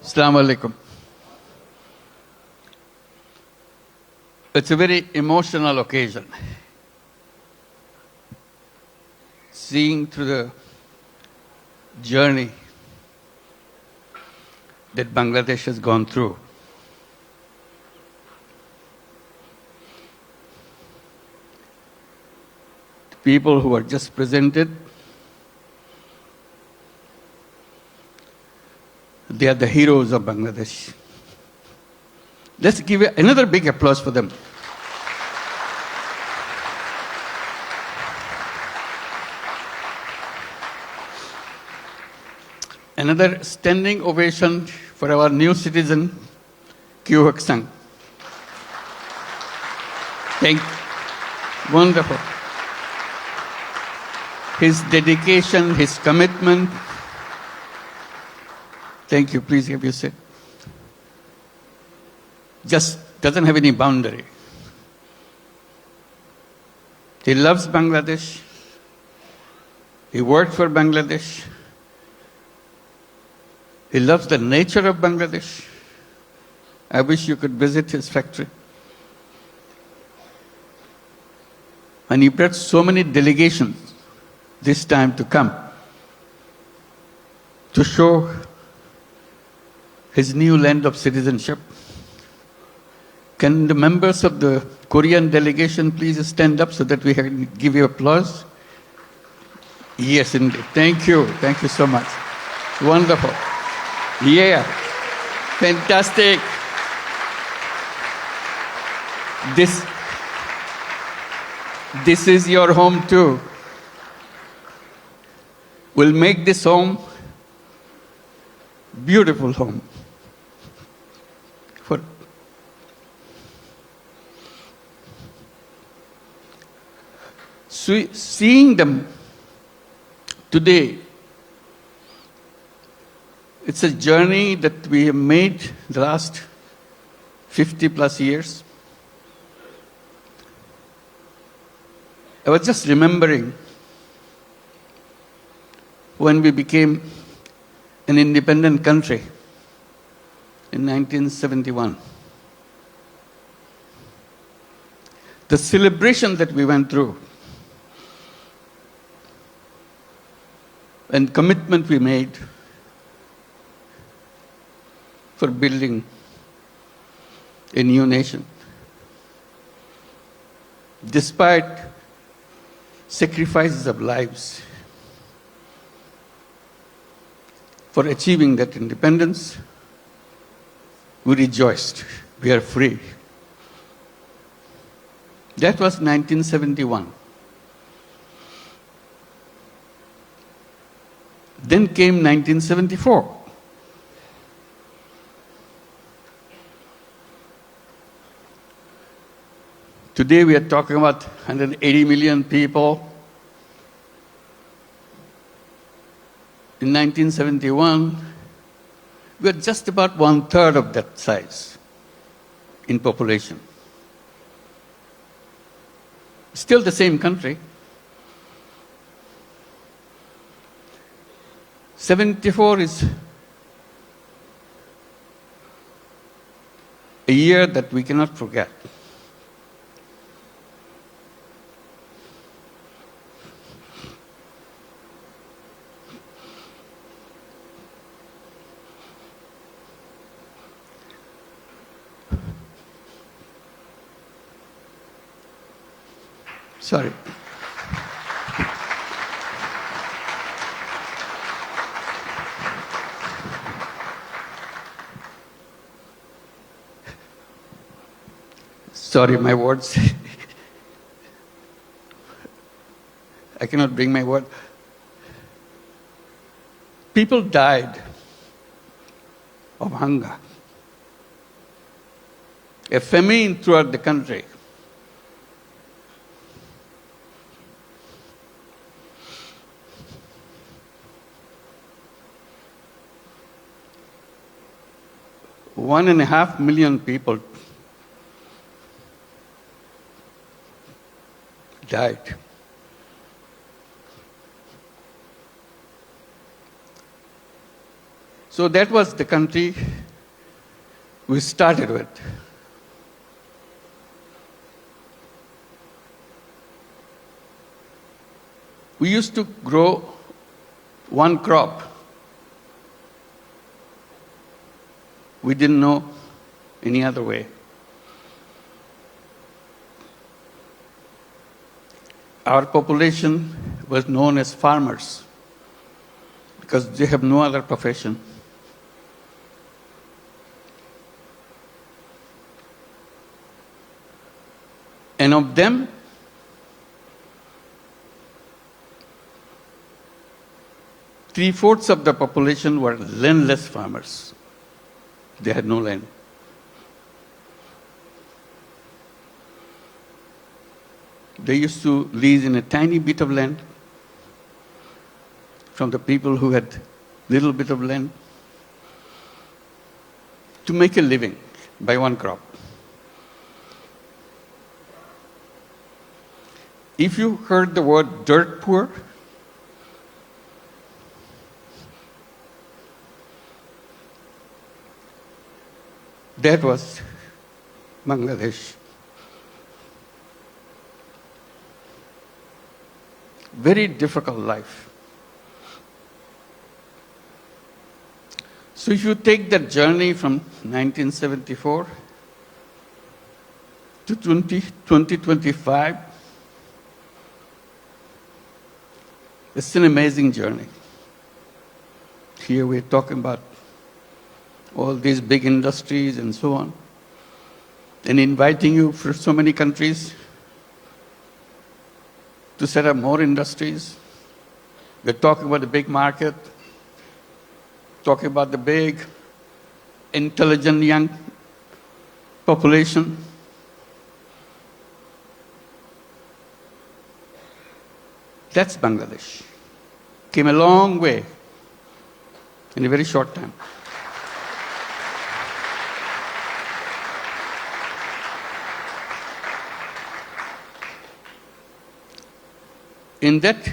Assalamu alaikum. It's a very emotional occasion. Seeing through the journey that Bangladesh has gone through. The people who are just presented, they are the heroes of Bangladesh. Let's give another big applause for them. Another standing ovation for our new citizen, Kyu Hak Sang. Wonderful. His dedication, his commitment. Thank you. Please have your seat. Just doesn't have any boundary. He loves Bangladesh. He worked for Bangladesh. He loves the nature of Bangladesh. I wish you could visit his factory. And he brought so many delegations this time to come to show his new land of citizenship. Can the members of the Korean delegation please stand up so that we can give you applause? Yes, indeed. Thank you. Thank you so much. Wonderful. Yeah. Fantastic. This is your home too. We'll make this home beautiful home. Seeing them today, it's a journey that we have made the last 50 plus years. I was just remembering when we became an independent country in 1971. The celebration that we went through and commitment we made for building a new nation. Despite sacrifices of lives for achieving that independence, we rejoiced. We are free. That was 1971. Then came 1974. Today we are talking about 180 million people. In 1971, we were just about 1/3 of that size in population. Still the same country. 74 is a year that we cannot forget. Sorry. Sorry, my words. I cannot bring my word. People died of hunger. A famine throughout the country. One and a half million people died. So that was the country we started with. We used to grow one crop. We didn't know any other way. Our population was known as farmers because they have no other profession. And of them, three-fourths of the population were landless farmers. They had no land. They used to lease in a tiny bit of land from the people who had little bit of land to make a living by one crop. If you heard the word dirt poor, that was Bangladesh. Very difficult life. So if you take that journey from 1974 to 2025, it's an amazing journey. Here we're talking about all these big industries and so on, and inviting you from so many countries to set up more industries. We're talking about the big market, talking about the big, intelligent young population. That's Bangladesh. Came a long way in a very short time. In that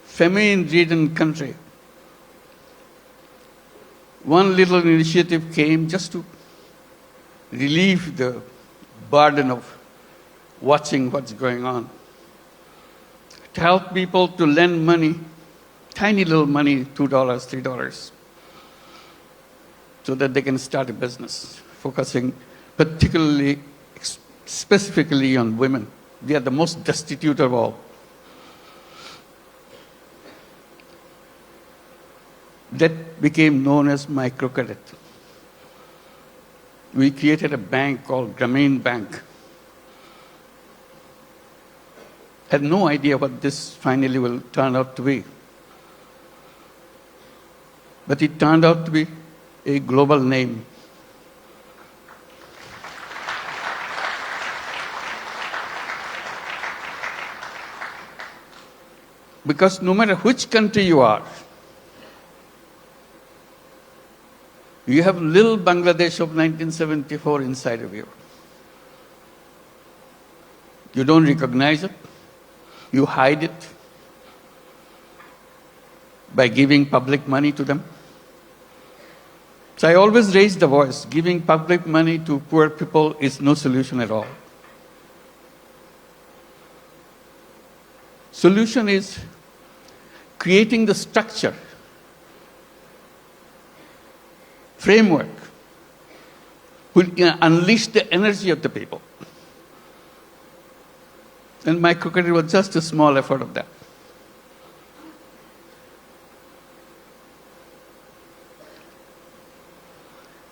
famine-ridden country, one little initiative came just to relieve the burden of watching what's going on. To help people to lend money, tiny little money, $2, $3, so that they can start a business, focusing particularly, specifically on women. They are the most destitute of all. That became known as Microcredit. We created a bank called Grameen Bank. Had no idea what this finally will turn out to be. But it turned out to be a global name. Because no matter which country you are, you have little Bangladesh of 1974 inside of you. You don't recognize it. You hide it by giving public money to them. So I always raise the voice. Giving public money to poor people is no solution at all. Solution is creating the structure, framework, will unleash the energy of the people. And microcredit was just a small effort of that.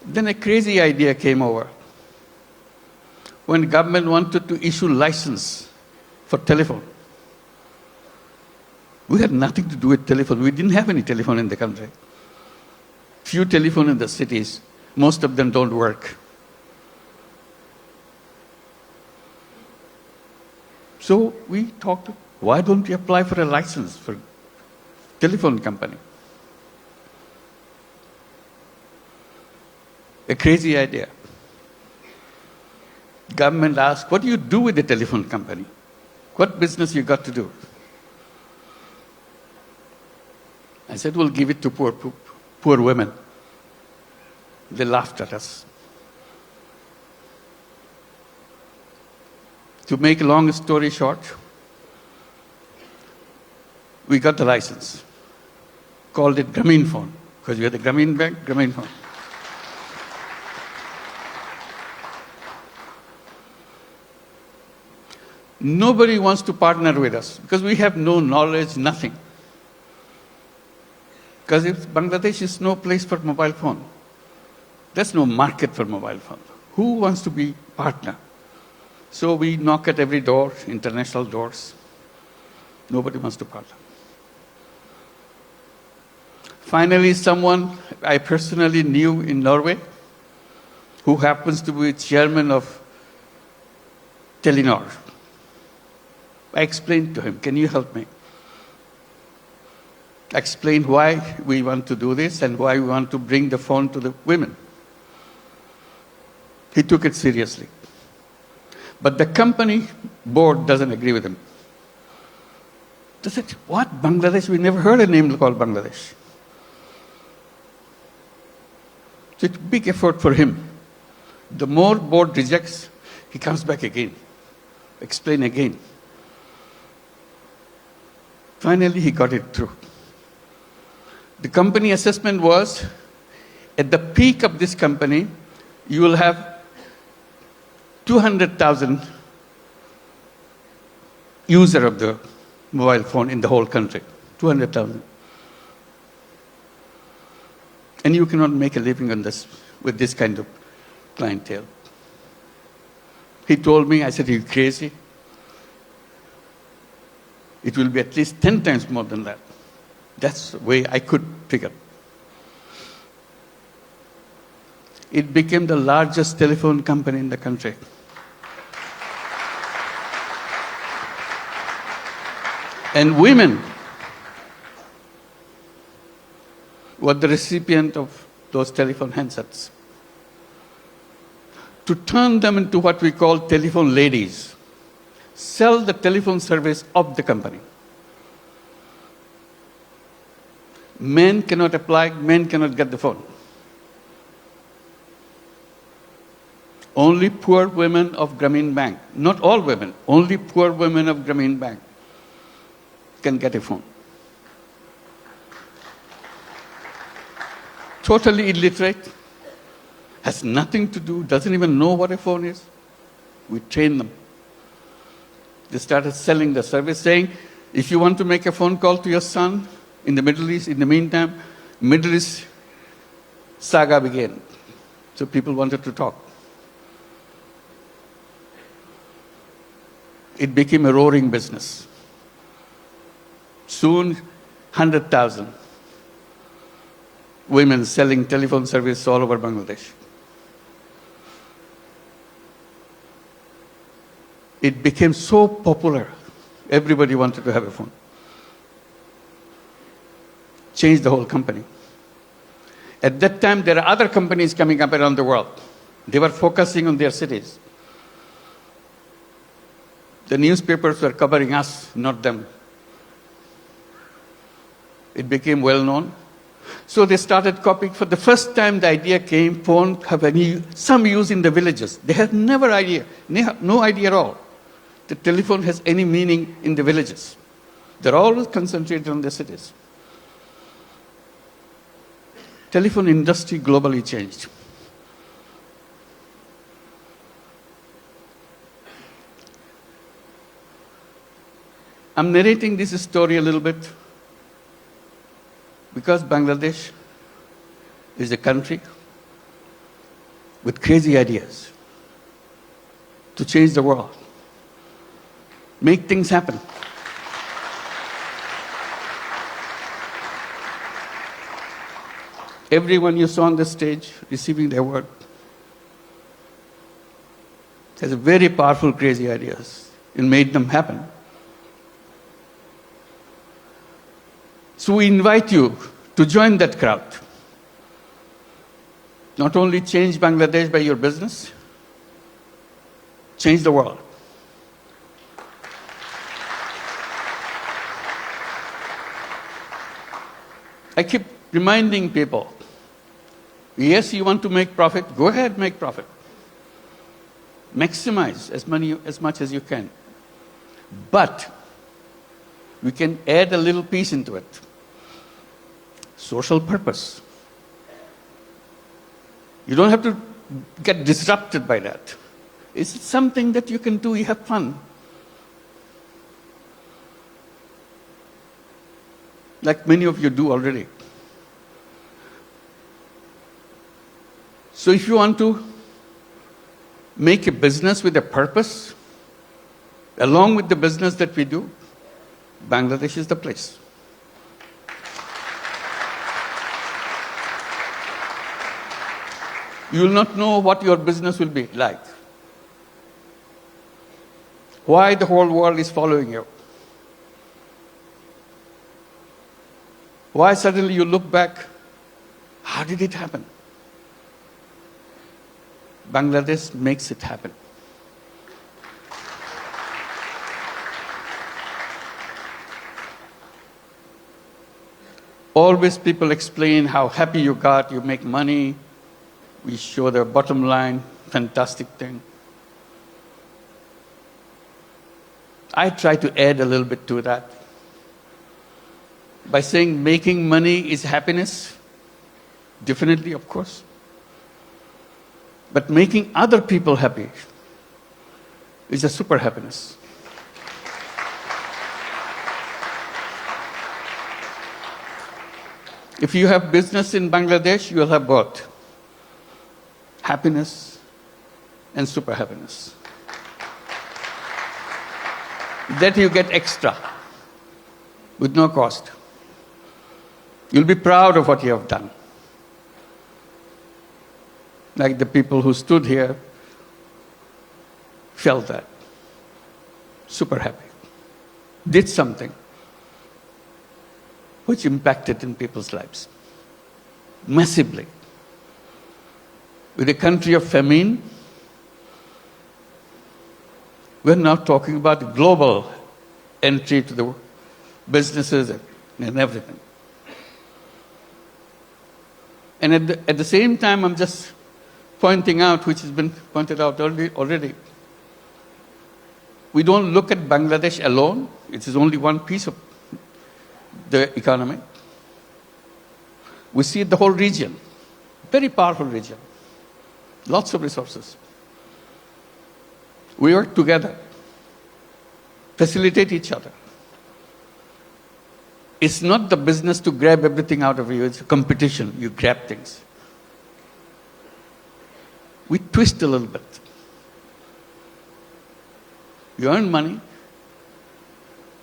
Then a crazy idea came over. When government wanted to issue license for telephone, we had nothing to do with telephone. We didn't have any telephone in the country. Few telephone in the cities. Most of them don't work. So we talked, why don't we apply for a license for telephone company? A crazy idea. Government asked, what do you do with the telephone company? What business you got to do? I said, we'll give it to poor women. They laughed at us. To make a long story short, we got the license, called it Grameen phone, because we had the Grameen Bank, Grameen phone. Nobody wants to partner with us because we have no knowledge, nothing. Because Bangladesh is no place for mobile phone. There's no market for mobile phone. Who wants to be partner? So we knock at every door, international doors. Nobody wants to partner. Finally, someone I personally knew in Norway, who happens to be chairman of Telenor. I explained to him, can you help me? I explained why we want to do this and why we want to bring the phone to the women. He took it seriously. But the company board doesn't agree with him. They said, what, Bangladesh? We never heard a name called Bangladesh. So it's a big effort for him. The more board rejects, he comes back again, explain again. Finally, he got it through. The company assessment was, at the peak of this company, you will have 200,000 user of the mobile phone in the whole country. 200,000. And you cannot make a living on this with this kind of clientele. He told me, I said, are you crazy? It will be at least 10 times more than that. That's the way I could figure. It became the largest telephone company in the country. And women were the recipient of those telephone handsets. To turn them into what we call telephone ladies, sell the telephone service of the company. Men cannot apply, men cannot get the phone. Only poor women of Grameen Bank, not all women, only poor women of Grameen Bank can get a phone. Totally illiterate, has nothing to do, doesn't even know what a phone is. We train them. They started selling the service, saying, if you want to make a phone call to your son in the Middle East, in the meantime, Middle East saga began. So people wanted to talk. It became a roaring business. Soon, 100,000 women selling telephone service all over Bangladesh. It became so popular, everybody wanted to have a phone. Changed the whole company. At that time, there are other companies coming up around the world. They were focusing on their cities. The newspapers were covering us, not them. It became well known. So they started copying. For the first time, the idea came, phone have some use in the villages. They had never idea, no idea at all. The telephone has any meaning in the villages. They're always concentrated on the cities. Telephone industry globally changed. I'm narrating this story a little bit because Bangladesh is a country with crazy ideas to change the world, make things happen. Everyone you saw on the stage receiving the award has very powerful, crazy ideas and made them happen. So we invite you to join that crowd. Not only change Bangladesh by your business, change the world. I keep reminding people, Yes, you want to make profit, go ahead, make profit. Maximize as much as you can. But we can add a little piece into it. Social purpose. You don't have to get disrupted by that. It's something that you can do, you have fun. Like many of you do already. So if you want to make a business with a purpose, along with the business that we do, Bangladesh is the place. You will not know what your business will be like. Why the whole world is following you. Why suddenly you look back, how did it happen? Bangladesh makes it happen. Always people explain how happy you got, you make money, we show the bottom line, fantastic thing. I try to add a little bit to that by saying making money is happiness, definitely, of course. But making other people happy is a super happiness. If you have business in Bangladesh, you will have both happiness and super happiness. That you get extra with no cost. You'll be proud of what you have done. Like the people who stood here felt that. Super happy. Did something which impacted in people's lives massively. With a country of famine, we're now talking about global entry to the businesses and everything. And at the same time, I'm just pointing out, which has been pointed out already, we don't look at Bangladesh alone. It is only one piece of the economy. We see the whole region, very powerful region, lots of resources. We work together, facilitate each other. It's not the business to grab everything out of you, it's a competition, you grab things. We twist a little bit. You earn money,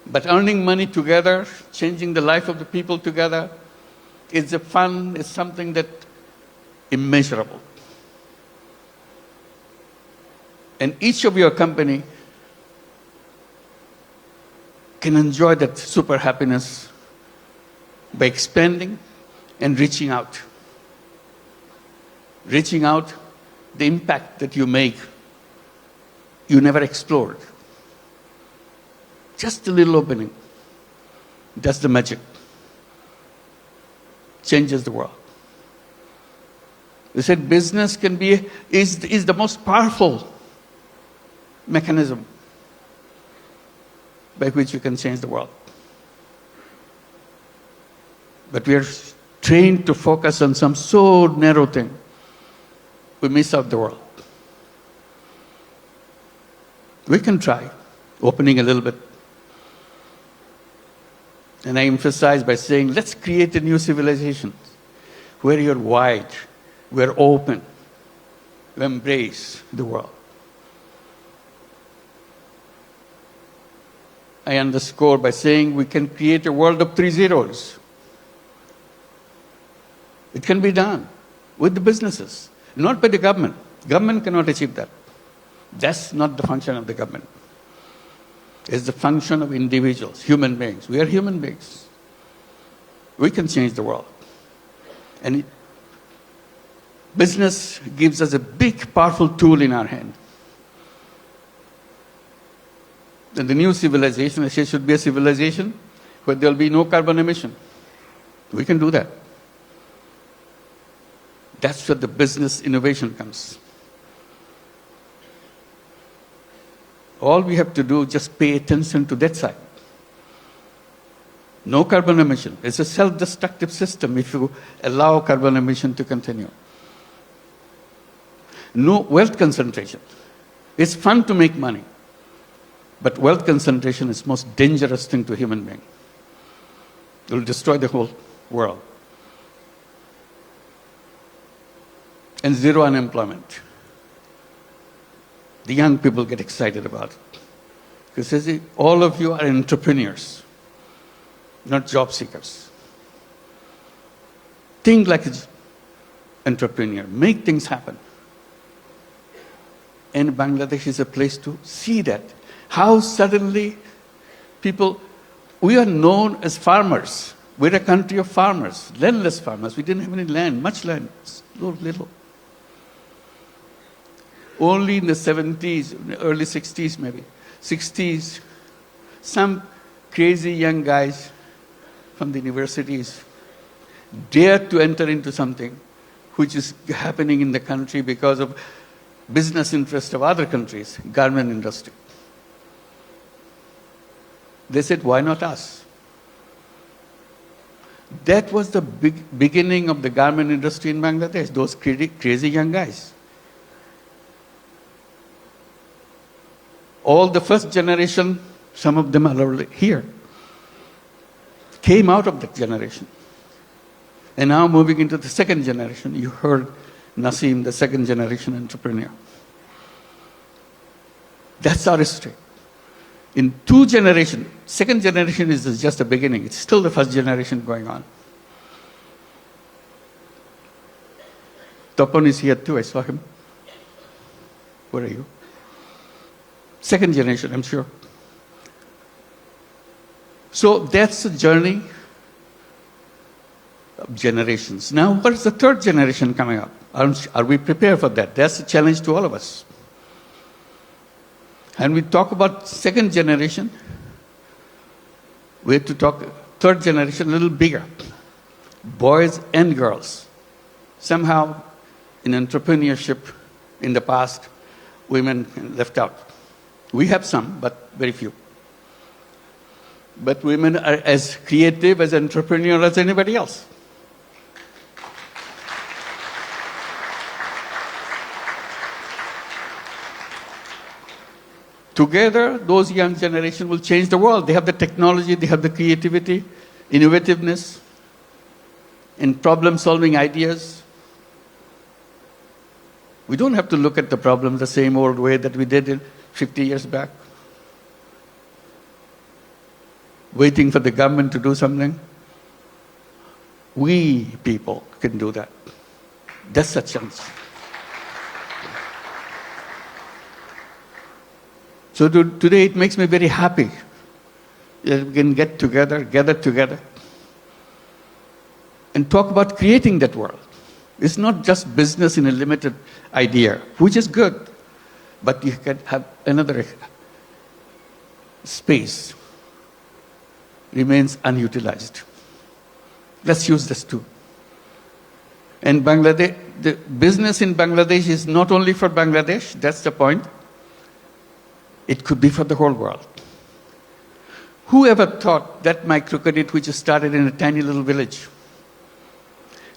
but earning money together, changing the life of the people together, is a fun, is something that immeasurable. And each of your company can enjoy that super happiness by expanding and reaching out. Reaching out, the impact that you make, you never explored. Just a little opening. That's the magic. Changes the world. They said business is the most powerful mechanism by which you can change the world. But we are trained to focus on some so narrow thing, we miss out the world. We can try opening a little bit. And I emphasize by saying, let's create a new civilization where you're wide, we're open, we embrace the world. I underscore by saying we can create a world of 3 zeros. It can be done with the businesses, not by the government. Government cannot achieve that. That's not the function of the government. It's the function of individuals, human beings. We are human beings. We can change the world. And business gives us a big, powerful tool in our hand. And the new civilization, I say, should be a civilization where there will be no carbon emission. We can do that. That's where the business innovation comes. All we have to do is just pay attention to that side. No carbon emission. It's a self-destructive system if you allow carbon emission to continue. No wealth concentration. It's fun to make money, but wealth concentration is the most dangerous thing to a human being. It will destroy the whole world. And zero unemployment. The young people get excited about it. Because all of you are entrepreneurs, not job seekers. Think like an entrepreneur. Make things happen. And Bangladesh is a place to see that. How suddenly people, we are known as farmers. We're a country of farmers, landless farmers. We didn't have any land, much land, little. Only in the 70s, early 60s maybe, 60s, some crazy young guys from the universities dared to enter into something which is happening in the country because of business interest of other countries, garment industry. They said, why not us? That was the beginning of the garment industry in Bangladesh, those crazy young guys. All the first generation, some of them are already here, came out of that generation. And now moving into the second generation, you heard Nasim, the second generation entrepreneur. That's our history. In 2 generations, second generation is just the beginning. It's still the first generation going on. Topon is here too, I saw him. Where are you? Second generation, I'm sure. So that's the journey of generations. Now, what is the third generation coming up? Are we prepared for that? That's a challenge to all of us. And we talk about second generation, we have to talk third generation a little bigger. Boys and girls. Somehow, in entrepreneurship, in the past, women left out. We have some, but very few. But women are as creative, as entrepreneurial as anybody else. Together, those young generation will change the world. They have the technology, they have the creativity, innovativeness, and problem-solving ideas. We don't have to look at the problem the same old way that we did 50 years back, waiting for the government to do something. We people can do that. That's a chance. So today it makes me very happy that we can gather together, and talk about creating that world. It's not just business in a limited idea, which is good, but you can have another space remains unutilized. Let's use this too. And Bangladesh, the business in Bangladesh is not only for Bangladesh, that's the point. It could be for the whole world. Who ever thought that microcredit, which started in a tiny little village,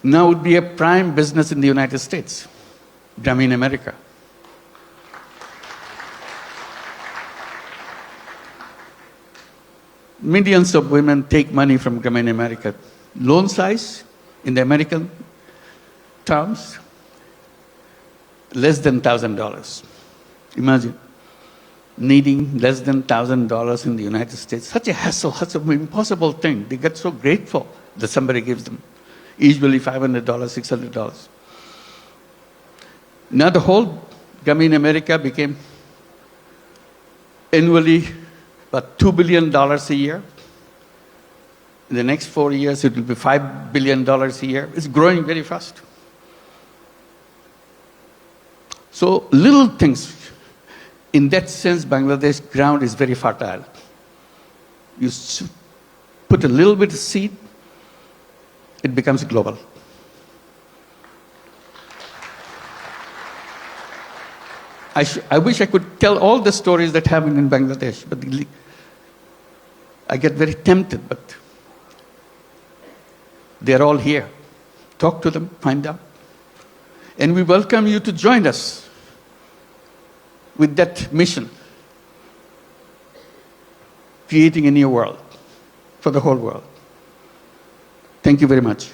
now would be a prime business in the United States, Grameen America? Millions of women take money from Grameen America. Loan size, in the American terms, less than $1,000. Imagine. Needing less than $1,000 in the United States. Such a hassle, such an impossible thing. They get so grateful that somebody gives them. Usually $500, $600. Now the whole Grameen America became annually about $2 billion a year. In the next 4 years, it will be $5 billion a year. It's growing very fast. So little things. In that sense, Bangladesh ground is very fertile. You put a little bit of seed, it becomes global. I wish I could tell all the stories that happen in Bangladesh, but I get very tempted, but they're all here. Talk to them, find out. And we welcome you to join us with that mission, creating a new world for the whole world. Thank you very much.